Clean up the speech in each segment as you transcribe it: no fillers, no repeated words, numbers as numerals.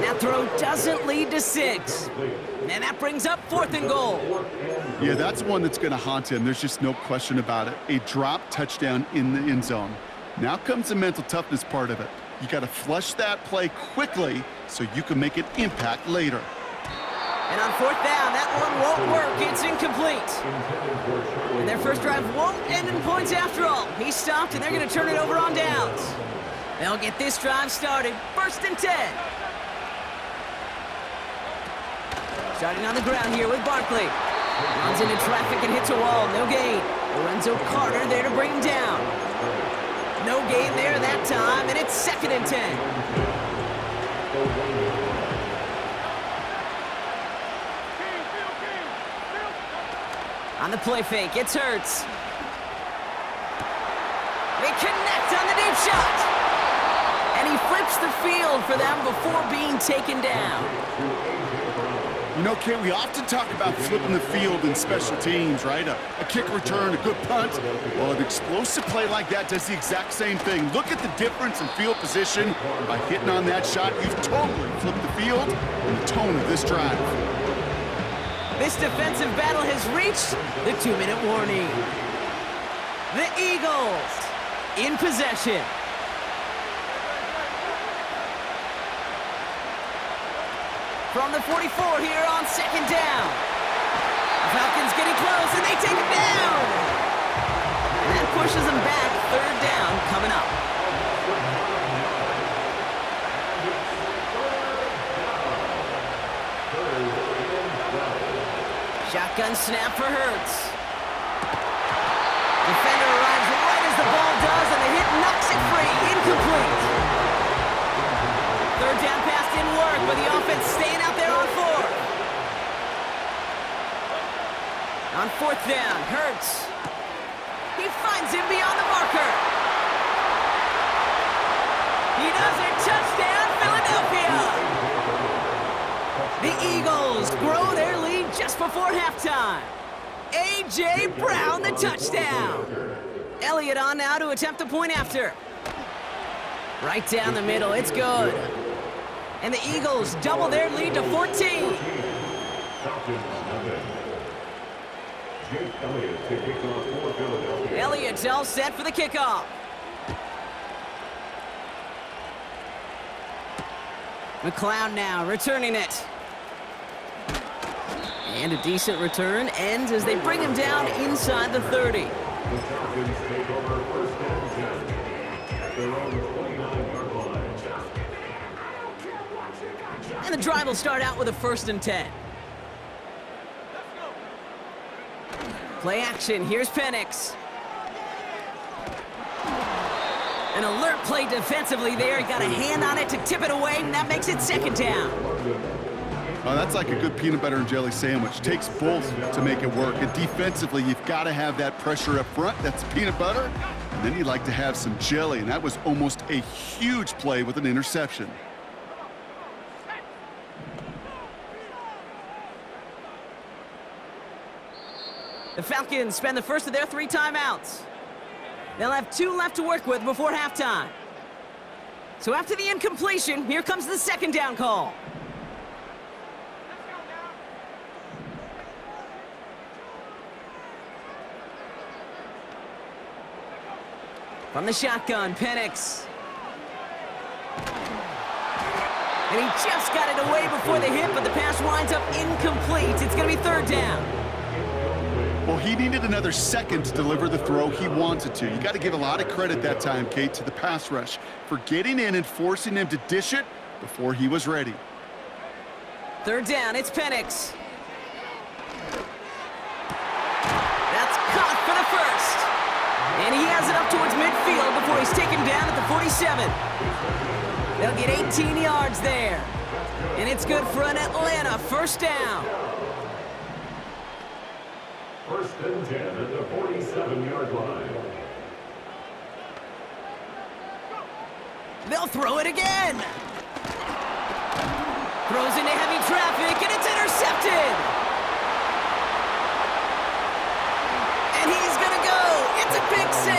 That throw doesn't lead to 6. And that brings up 4th and goal. Yeah, that's one that's going to haunt him. There's just no question about it. A drop touchdown in the end zone. Now comes the mental toughness part of it. You got to flush that play quickly so you can make an impact later. And on 4th down, that one won't work. It's incomplete. And their first drive won't end in points after all. He stopped, and they're going to turn it over on downs. They'll get this drive started. 1st and 10. Starting on the ground here with Barkley. Runs into traffic and hits a wall. No gain. Lorenzo Carter there to bring him down. No gain there that time, and it's 2nd and 10. On the play fake, it's Hurts. They connect on the deep shot. And he flips the field for them before being taken down. You know, Kate, we often talk about flipping the field in special teams, right? A kick return, a good punt. Well, an explosive play like that does the exact same thing. Look at the difference in field position. By hitting on that shot, you've totally flipped the field and the tone of this drive. This defensive battle has reached the 2-minute warning. The Eagles in possession. From the 44 here on 2nd down. The Falcons getting close, and they take it down. And that pushes them back. 3rd down coming up. Shotgun snap for Hurts. Defender arrives right as the ball does, and the hit knocks it free. Incomplete. 3rd down pass didn't work, but the offense staying out there on 4th. On 4th down, Hurts. He finds him beyond the marker. He does it. Touchdown, Philadelphia. The Eagles grow their lead just before halftime. A.J. Brown, the touchdown. Elliott on now to attempt the point after. Right down the middle, it's good. And the Eagles double their lead to 14. Elliott's all set for the kickoff. McLeod now returning it. And a decent return ends as they bring him down inside the 30. And the drive will start out with a 1st and 10. Play action, here's Penix. An alert play defensively there. Got a hand on it to tip it away, and that makes it 2nd down. Oh, that's like a good peanut butter and jelly sandwich. Takes both to make it work. And defensively, you've got to have that pressure up front. That's peanut butter. And then you like to have some jelly. And that was almost a huge play with an interception. The Falcons spend the first of their 3 timeouts. They'll have 2 left to work with before halftime. So after the incompletion, here comes the 2nd down call. From the shotgun, Penix. And he just got it away before the hit, but the pass winds up incomplete. It's going to be 3rd down. Well, he needed another second to deliver the throw he wanted to. You got to give a lot of credit that time, Kate, to the pass rush for getting in and forcing him to dish it before he was ready. 3rd down, it's Penix. That's caught for the 1st. And he has it up towards midfield before he's taken down at the 47. They'll get 18 yards there. And it's good for an Atlanta 1st down. 1st and 10 at the 47-yard line. They'll throw it again. Throws into heavy traffic, and it's intercepted. And he's going to go. It's a pick 6.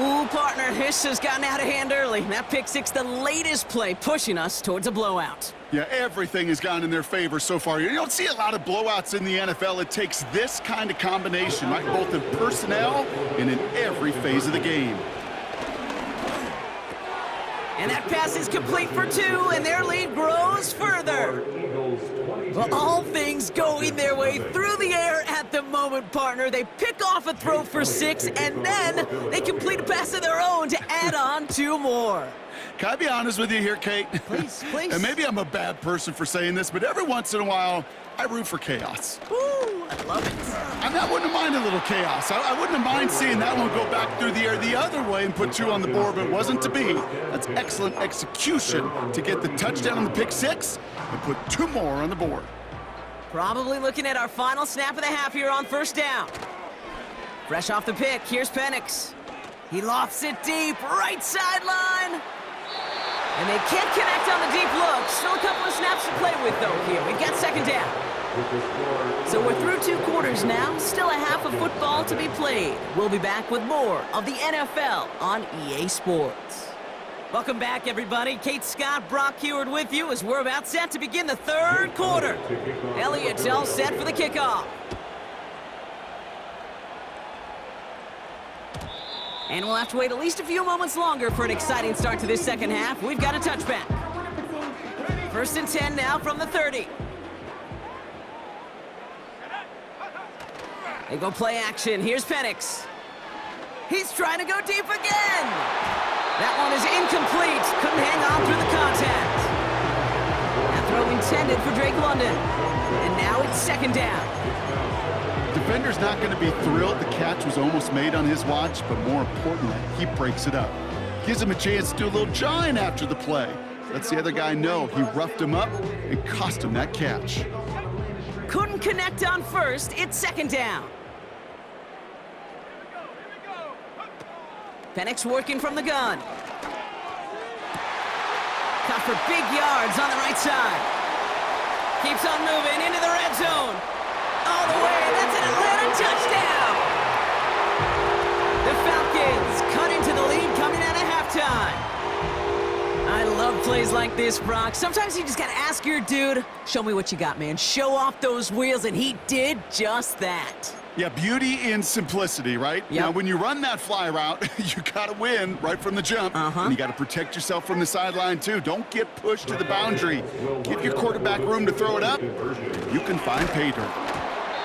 Ooh, partner, there. This has gotten out of hand early. That pick six, the latest play, pushing us towards a blowout. Yeah, everything has gone in their favor so far. You don't see a lot of blowouts in the NFL. It takes this kind of combination, right? Both in personnel and in every phase of the game. And that pass is complete for two, and their lead grows further. Well, all things going their way through the air at the moment, partner. They pick off a throw for six, and then they complete a pass of their own to add on two more. Can I be honest with you here, Kate? Please, please. And maybe I'm a bad person for saying this, but every once in a while, I root for chaos. Ooh, I love it. I wouldn't have minded a little chaos. I wouldn't have minded seeing that one go back through the air the other way and put two on the board, but it wasn't to be. That's excellent execution to get the touchdown on the pick six and put two more on the board. Probably looking at our final snap of the half here on first down. Fresh off the pick, here's Penix. He lofts it deep, right sideline. And they can't connect on the deep look. Still a couple of snaps to play with, though, here. We've got second down. So we're through two quarters now. Still a half of football to be played. We'll be back with more of the NFL on EA Sports. Welcome back, everybody. Kate Scott, Brock Heward with you as we're about set to begin the third quarter. Elliott's all set for the kickoff. And we'll have to wait at least a few moments longer for an exciting start to this second half. We've got a touchback. First and 10 now from the 30. They go play action. Here's Penix. He's trying to go deep again. That one is incomplete. Couldn't hang on through the contact. That throw intended for Drake London. And now it's second down. Defender's not going to be thrilled the catch was almost made on his watch, but more importantly, he breaks it up. Gives him a chance to do a little jawing after the play. Lets the other guy know he roughed him up and cost him that catch. Couldn't connect on first. It's second down. Penix working from the gun. Caught for big yards on the right side. Keeps on moving into the red zone. All the way, that's an Atlanta touchdown! The Falcons cut into the lead coming out of halftime. I love plays like this, Brock. Sometimes you just gotta ask your dude, show me what you got, man. Show off those wheels, and he did just that. Yeah, beauty in simplicity, right? Yep. Now, when you run that fly route, you gotta win right from the jump. And you gotta protect yourself from the sideline, too. Don't get pushed to the boundary. Give your quarterback room to throw it up. You can find pay dirt.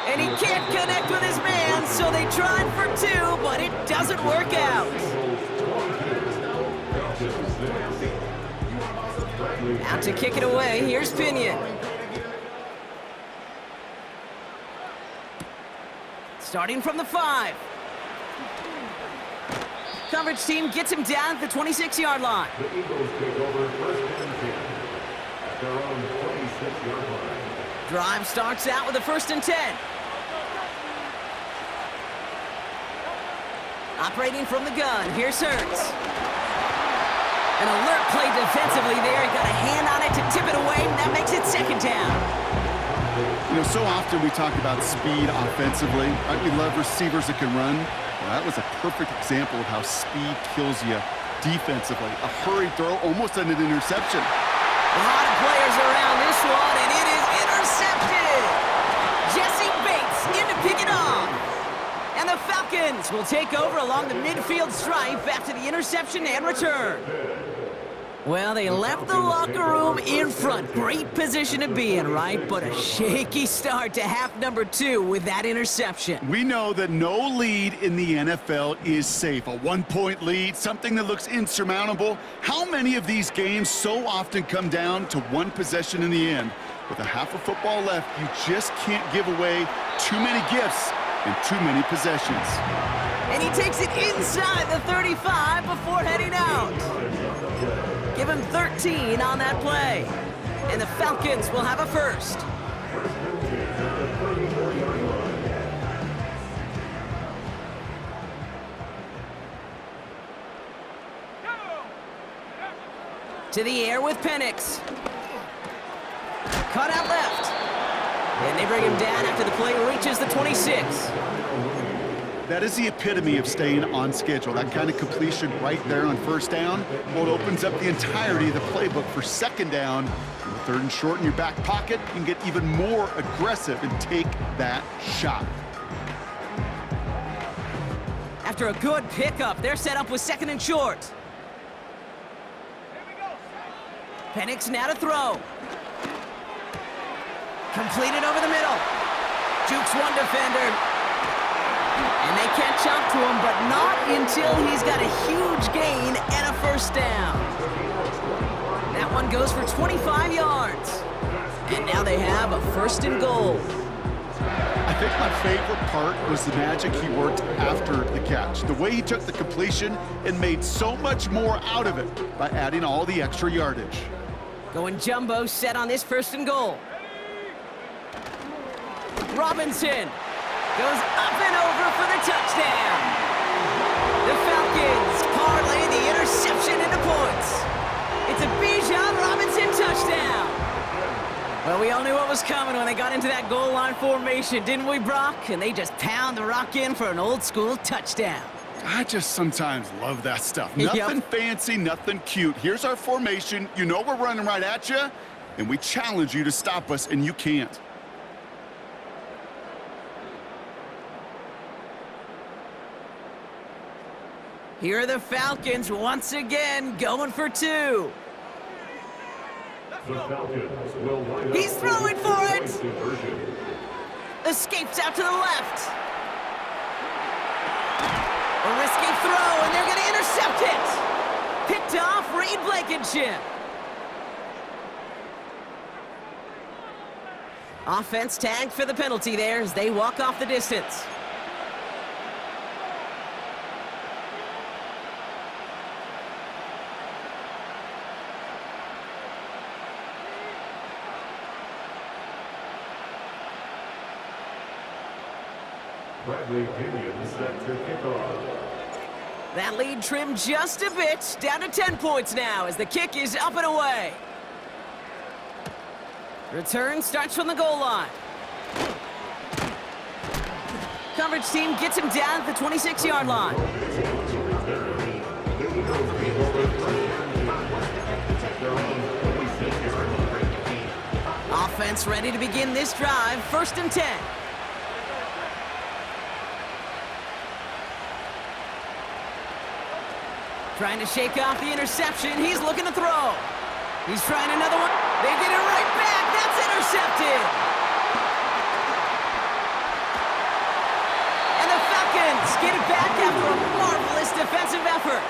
And he can't connect with his man, so they tried for two, but it doesn't work out. Out to kick it away, here's Pinion. Starting from the 5. Coverage team gets him down at the 26-yard line. The Eagles take over first and 10 at their own 26-yard line. Drive starts out with a first and 10. Operating from the gun, here's Hurts. An alert play defensively there. He got a hand on it to tip it away, and that makes it second down. You know, so often we talk about speed offensively. Right? We love receivers that can run. Well, that was a perfect example of how speed kills you defensively. A hurried throw, almost an interception. A lot of players around this one, and it is intercepted. Jesse Bates in to pick it off. And the Falcons will take over along the midfield stripe after the interception and return. Well, they left the locker room in front. Great position to be in, right? But a shaky start to half number 2 with that interception. We know that no lead in the NFL is safe. A one-point lead, something that looks insurmountable. How many of these games so often come down to one possession in the end? With a half of football left, you just can't give away too many gifts and too many possessions. And he takes it inside the 35 before heading out. Give him 13 on that play. And the Falcons will have a first. To the air with Penix. Cut out left. And they bring him down after the play reaches the 26. That is the epitome of staying on schedule. That kind of completion right there on first down, well, it opens up the entirety of the playbook for second down. And third and short in your back pocket, you can get even more aggressive and take that shot. After a good pickup, they're set up with second and short. Penix now to throw. Completed over the middle. Jukes one defender. And they catch up to him, but not until he's got a huge gain and a first down. That one goes for 25 yards. And now they have a first and goal. I think my favorite part was the magic he worked after the catch. The way he took the completion and made so much more out of it by adding all the extra yardage. Going jumbo set on this first and goal. Robinson goes up and over for the touchdown. The Falcons parlay the interception into points. It's a Bijan Robinson touchdown. Well, we all knew what was coming when they got into that goal line formation, didn't we, Brock? And they just pound the rock in for an old school touchdown. I just sometimes love that stuff. Nothing fancy, nothing cute. Here's our formation. You know we're running right at you, and we challenge you to stop us, and you can't. Here are the Falcons once again going for two. The Falcons will line up. He's throwing for it. Conversion. Escapes out to the left. A risky throw, and they're going to intercept it. Picked off Reed Blankenship. Offense tagged for the penalty there as they walk off the distance. Bradley Pinion set to kick off. That lead trimmed just a bit, down to 10 points now as the kick is up and away. Return starts from the goal line. Coverage team gets him down at the 26-yard line. Offense ready to begin this drive, first and 10. Trying to shake off the interception. He's looking to throw. He's trying another one. They get it right back. That's intercepted. And the Falcons get it back after a marvelous defensive effort.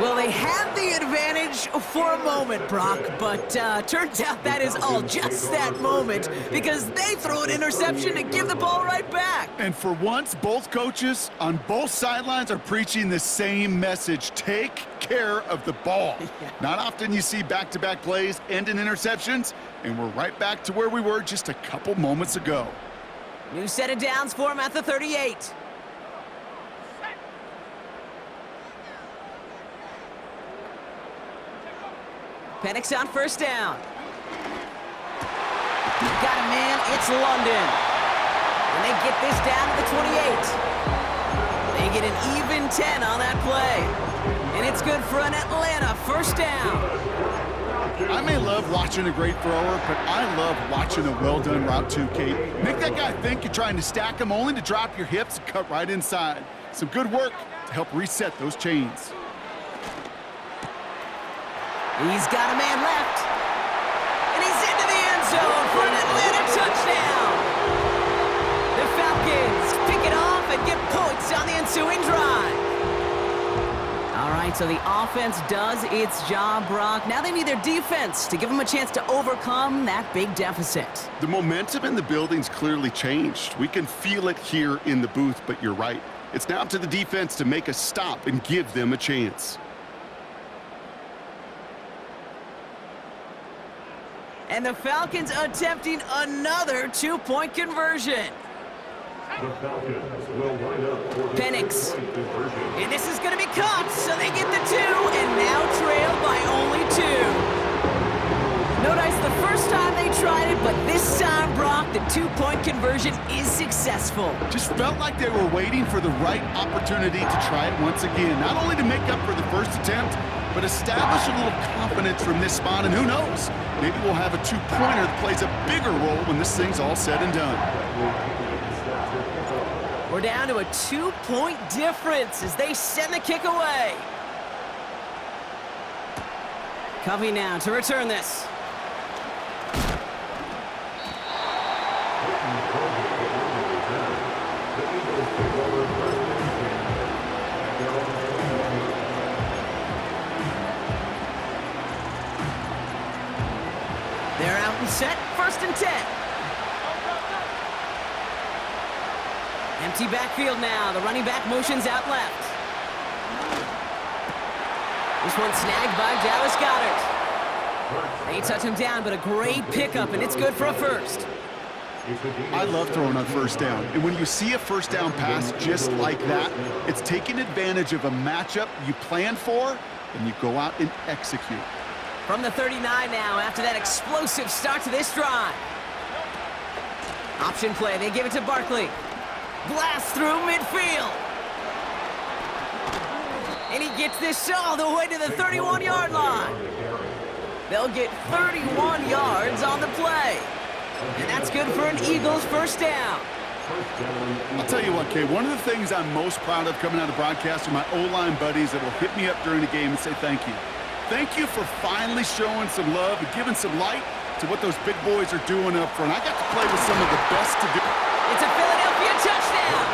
Well, they had the advantage for a moment, Brock, but turns out that is all just that moment because they throw an interception to give the ball right back. And for once, both coaches on both sidelines are preaching the same message. Take care of the ball. Not often you see back-to-back plays end in interceptions, and we're right back to where we were just a couple moments ago. New set of downs for him at the 38. Penix on first down. Got a man, it's London. And they get this down to the 28. They get an even 10 on that play. And it's good for an Atlanta first down. I may love watching a great thrower, but I love watching a well-done route too, Kate. Make that guy think you're trying to stack him only to drop your hips and cut right inside. Some good work to help reset those chains. He's got a man left. And he's into the end zone for an Atlanta touchdown. The Falcons pick it off and get points on the ensuing drive. All right, so the offense does its job, Brock. Now they need their defense to give them a chance to overcome that big deficit. The momentum in the building's clearly changed. We can feel it here in the booth, but you're right. It's now up to the defense to make a stop and give them a chance. And the Falcons attempting another two-point conversion. The Falcons will line up for the Penix. two-point conversion. And this is going to be caught, so they get the two, and now trail by only two. Notice the first time they tried it, but this time, Brock, the two-point conversion is successful. Just felt like they were waiting for the right opportunity to try it once again. Not only to make up for the first attempt, but establish a little confidence from this spot. And who knows, maybe we'll have a two-pointer that plays a bigger role when this thing's all said and done. We're down to a two-point difference as they send the kick away. Covey now to return this. They're out and set, 1st and 10. Empty backfield now. The running back motions out left. This one snagged by Dallas Goedert. They touch him down, but a great pickup, and it's good for a first. I love throwing on first down. And when you see a first down pass just like that, it's taking advantage of a matchup you planned for, and you go out and execute. From the 39 now, after that explosive start to this drive. Option play, they give it to Barkley. Blast through midfield. And he gets this all the way to the 31-yard line. They'll get 31 yards on the play. And that's good for an Eagles first down. I'll tell you what, Kay, one of the things I'm most proud of coming out of broadcast are my O-line buddies that will hit me up during the game and say thank you. Thank you for finally showing some love and giving some light to what those big boys are doing up front. I got to play with some of the best to do. It's a Philadelphia touchdown.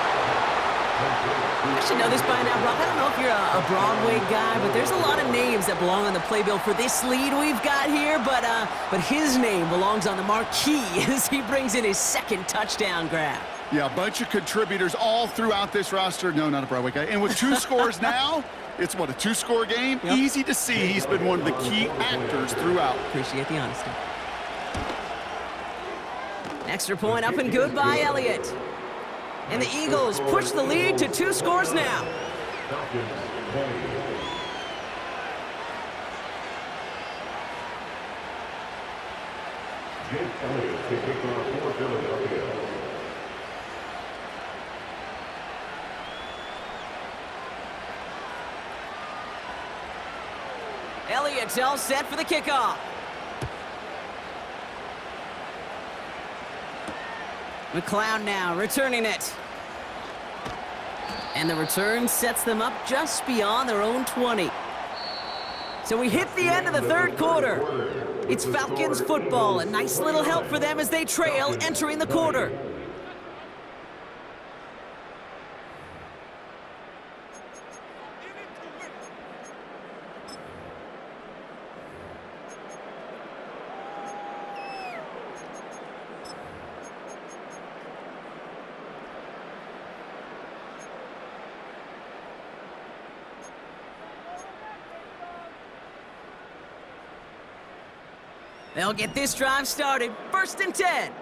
I should know this by now, Brock. I don't know if you're a Broadway guy, but there's a lot of names that belong on the playbill for this lead we've got here, but his name belongs on the marquee as he brings in his 2nd touchdown grab. Yeah, a bunch of contributors all throughout this roster. No, not a Broadway guy. And with 2 scores now, it's what, a 2-score game? Yep. Easy to see he's been one of the key actors throughout. Appreciate the honesty. Extra point up and good by Elliott. And the Eagles push the lead to 2 scores now. Elliott's all set for the kickoff. McLeod now returning it. And the return sets them up just beyond their own 20. So we hit the end of the 3rd quarter. It's Falcons football. A nice little help for them as they trail entering the quarter. They'll get this drive started. 1st and 10.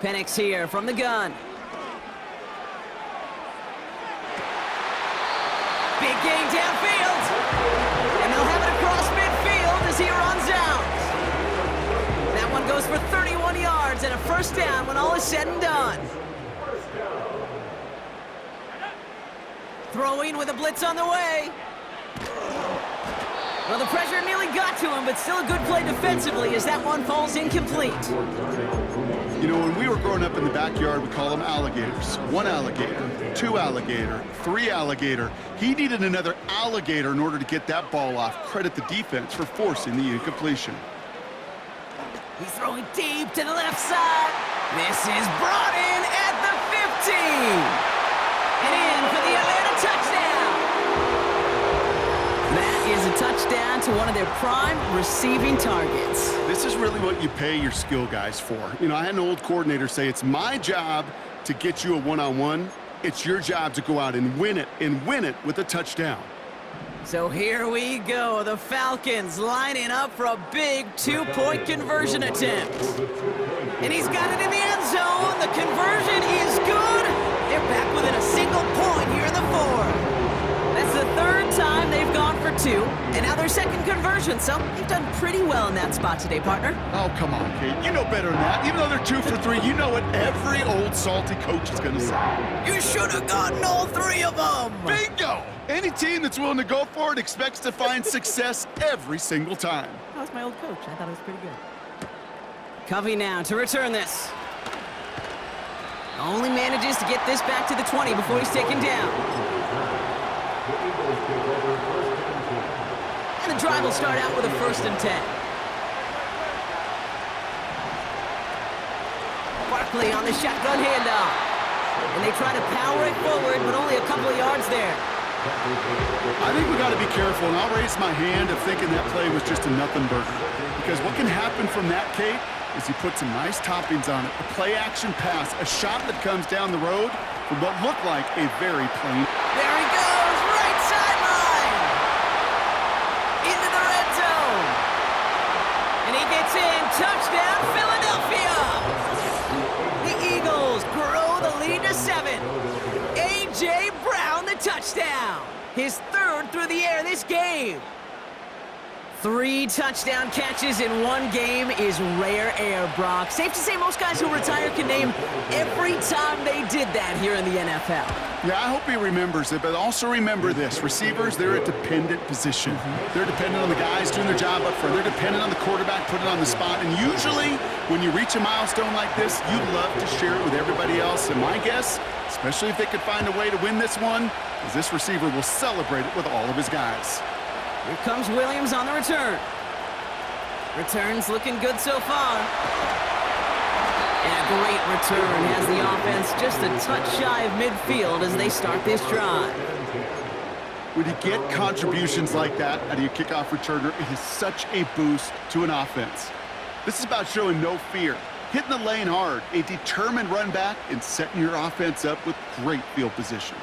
Penix here from the gun. Big gain downfield. And they'll have it across midfield as he runs out. That one goes for 31 yards and a first down when all is said and done. Throwing with a blitz on the way. Well, the pressure nearly got to him, but still a good play defensively as that one falls incomplete. You know, when we were growing up in the backyard, we call them alligators. 1 alligator, 2 alligator, 3 alligator. He needed another alligator in order to get that ball off. Credit the defense for forcing the incompletion. He's throwing deep to the left side. This is brought in at the 15. And in for the Atlanta touchdown. That is a touchdown to one of their prime receiving targets. This is really what you pay your skill guys for. You know, I had an old coordinator say, it's my job to get you a one-on-one. It's your job to go out and win it with a touchdown. So here we go, the Falcons lining up for a big 2-point conversion attempt. And he's got it in the end zone. The conversion is good. They're back within a single point here in the 4th. That's the third time they've gone for 2, and now their second conversion, so they've done pretty well in that spot today, partner. Oh, come on, Kate. You know better than that. Even though they're 2 for 3, you know what every old salty coach is going to say. You should have gotten all 3 of them! Bingo! Any team that's willing to go for it expects to find success every single time. That was my old coach. I thought it was pretty good. Covey now to return this. Only manages to get this back to the 20 before he's taken down. And the drive will start out with a 1st and 10. Barkley on the shotgun handoff. And they try to power it forward, but only a couple of yards there. I think we got to be careful, and I'll raise my hand of thinking that play was just a nothing burger. Because what can happen from that, Kate, is you put some nice toppings on it. A play-action pass, a shot that comes down the road from what looked like a very plain. There he goes, right sideline! Into the red zone. And he gets in, touchdown, Philadelphia! The Eagles grow the lead to 7. A.J. Brown, the touchdown. His 3rd through the air this game. 3 touchdown catches in one game is rare air, Brock. Safe to say most guys who retire can name every time they did that here in the NFL. Yeah, I hope he remembers it, but also remember this. Receivers, they're a dependent position. They're dependent on the guys doing their job up front. They're dependent on the quarterback putting it on the spot. And usually, when you reach a milestone like this, you love to share it with everybody else. And my guess, especially if they could find a way to win this one, is this receiver will celebrate it with all of his guys. Here comes Williams on the return. Returns looking good so far. And a great return has the offense just a touch shy of midfield as they start this drive. When you get contributions like that out of your kickoff returner, it is such a boost to an offense. This is about showing no fear, hitting the lane hard, a determined run back, and setting your offense up with great field position.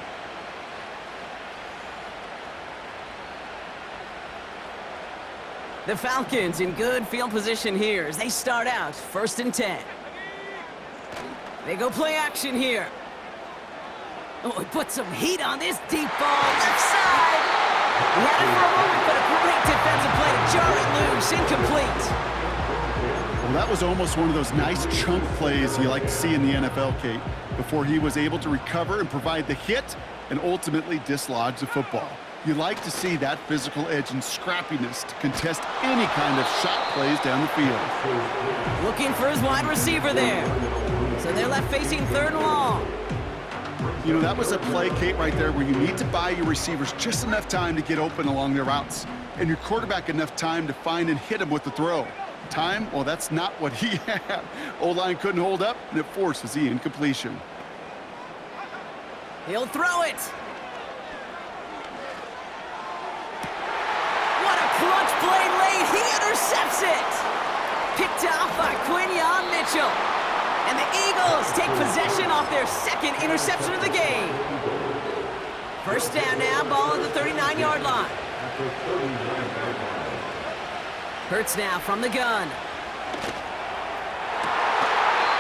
The Falcons in good field position here as they start out 1st and 10. They go play action here. Oh, he put some heat on this deep ball, left side. He had it for a moment, but a great defensive play to jar it loose, incomplete. Well, that was almost one of those nice chunk plays you like to see in the NFL, Kate, before he was able to recover and provide the hit and ultimately dislodge the football. You like to see that physical edge and scrappiness to contest any kind of shot plays down the field. Looking for his wide receiver there. So they're left facing 3rd and long. You know, that was a play, Kate, right there where you need to buy your receivers just enough time to get open along their routes, and your quarterback enough time to find and hit him with the throw. Time? Well, that's not what he had. O-line couldn't hold up, and it forces the incompletion. He'll throw it. Clutch play late, he intercepts it! Picked off by Quinyon Mitchell. And the Eagles take possession off their 2nd interception of the game. 1st down now, ball at the 39-yard line. Hurts now from the gun.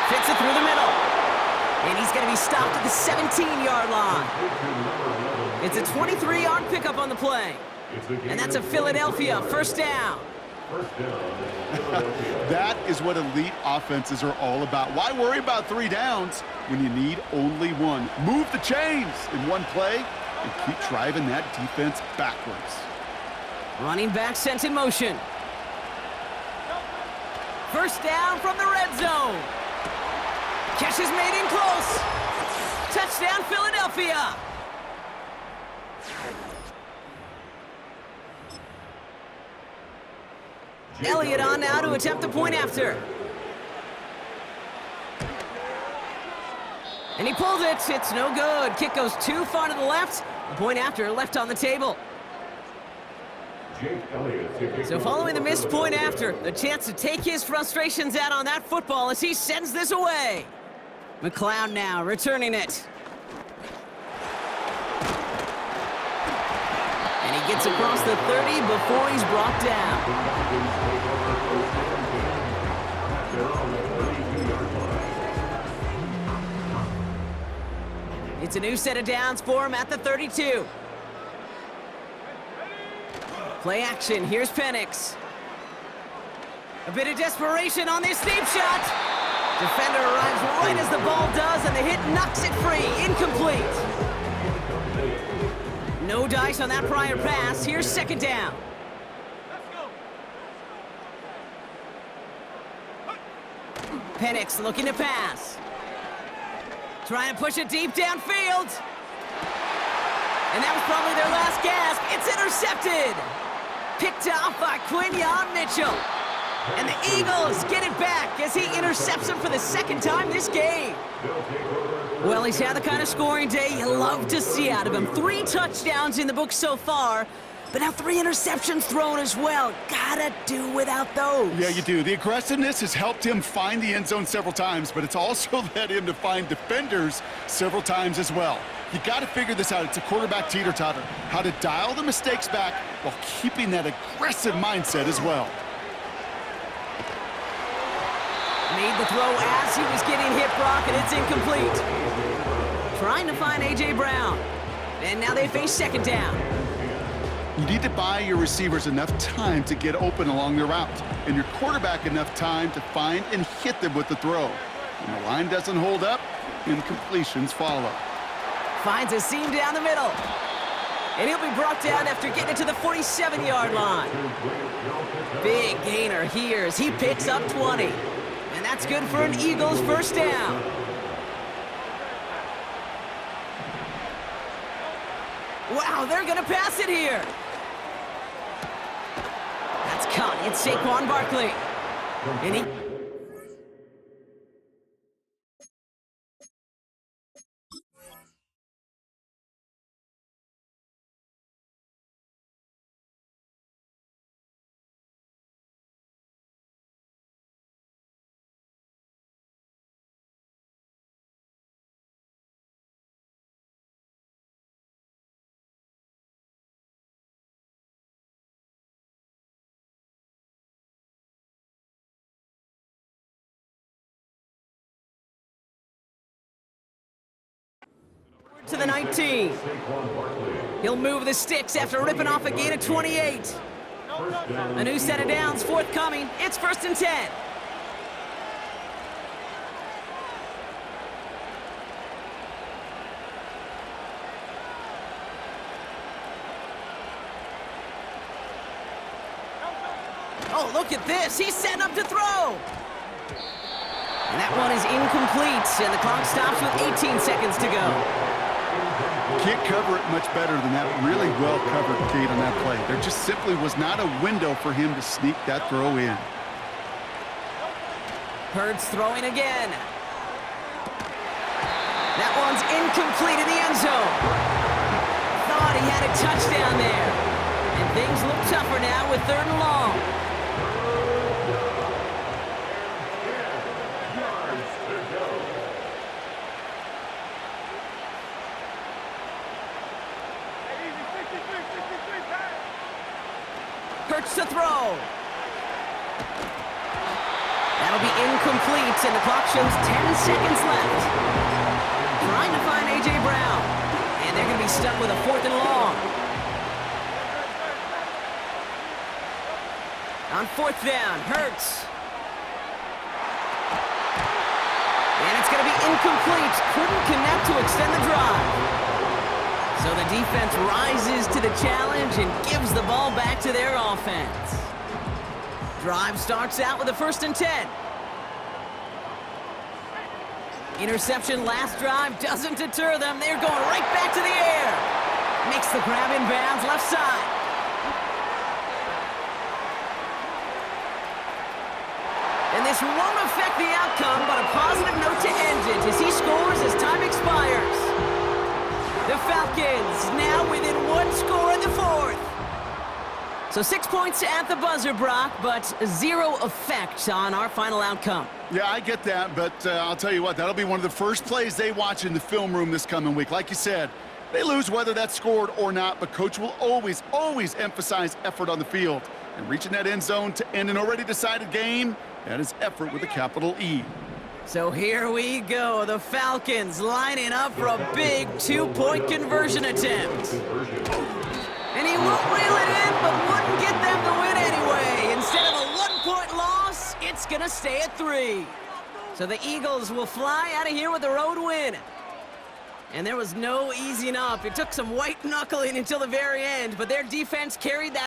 Fits it through the middle. And he's going to be stopped at the 17-yard line. It's a 23-yard pickup on the play. And that's a Philadelphia 1st down. That is what elite offenses are all about. Why worry about 3 downs when you need only 1? Move the chains in one play and keep driving that defense backwards. Running back sent in motion. 1st down from the red zone. Catch is made in close. Touchdown, Philadelphia. Elliott on now to attempt the point after. And he pulls it. It's no good. Kick goes too far to the left. The point after left on the table. So following the missed point after, the chance to take his frustrations out on that football as he sends this away. McLeod now returning it. And he gets across the 30 before he's brought down. It's a new set of downs for him at the 32. Play action, here's Penix. A bit of desperation on this deep shot. Defender arrives right as the ball does, and the hit knocks it free. Incomplete. No dice on that prior pass. Here's second down. Penix looking to pass. Trying to push it deep downfield. And that was probably their last gasp. It's intercepted. Picked off by Quinyon Mitchell. And the Eagles get it back as he intercepts him for the second time this game. Well, he's had the kind of scoring day you love to see out of him. 3 touchdowns in the book so far, but now 3 interceptions thrown as well. Gotta do without those. Yeah, you do. The aggressiveness has helped him find the end zone several times, but it's also led him to find defenders several times as well. You got to figure this out. It's a quarterback teeter-totter. How to dial the mistakes back while keeping that aggressive mindset as well. Made the throw as he was getting hit, Brock, and it's incomplete. Trying to find A.J. Brown. And now they face second down. You need to buy your receivers enough time to get open along their route, and your quarterback enough time to find and hit them with the throw. When the line doesn't hold up, incompletions follow. Finds a seam down the middle. And he'll be brought down after getting it to the 47-yard line. Big gainer here as he picks up 20. And that's good for an Eagles first down. Wow, they're going to pass it here. That's caught. It's Saquon Barkley. And he... to the 19. He'll move the sticks after ripping off a gain of 28. A new set of downs forthcoming. It's 1st and 10. Oh, look at this. He's setting up to throw. And that one is incomplete, and the clock stops with 18 seconds to go. Can't cover it much better than that. Really well covered, Kate, on that play. There just simply was not a window for him to sneak that throw in. Hurts throwing again. That one's incomplete in the end zone. Thought he had a touchdown there. And things look tougher now with 3rd and long. Hurts to throw. That'll be incomplete, and the clock shows 10 seconds left. Trying to find A.J. Brown. And they're going to be stuck with a 4th and long. On 4th down, Hurts. And it's going to be incomplete. Couldn't connect to extend the drive. So the defense rises to the challenge and gives the ball back to their offense. Drive starts out with a 1st and 10. Interception last drive doesn't deter them. They're going right back to the air. Makes the grab in bounds left side. And this won't affect the outcome, but a positive note to end it as he scores as time expires. The Falcons now within 1 score in the 4th. So 6 points at the buzzer, Brock, but 0 effect on our final outcome. Yeah, I get that, but I'll tell you what, that'll be one of the first plays they watch in the film room this coming week. Like you said, they lose whether that's scored or not, but Coach will always, always emphasize effort on the field. And reaching that end zone to end an already decided game, that is effort with a capital E. So here we go, the Falcons lining up for a big 2-point conversion attempt. And he won't reel it in, but wouldn't gonna stay at 3. So the Eagles will fly out of here with a road win. And there was no easing up. It took some white knuckling until the very end, but their defense carried that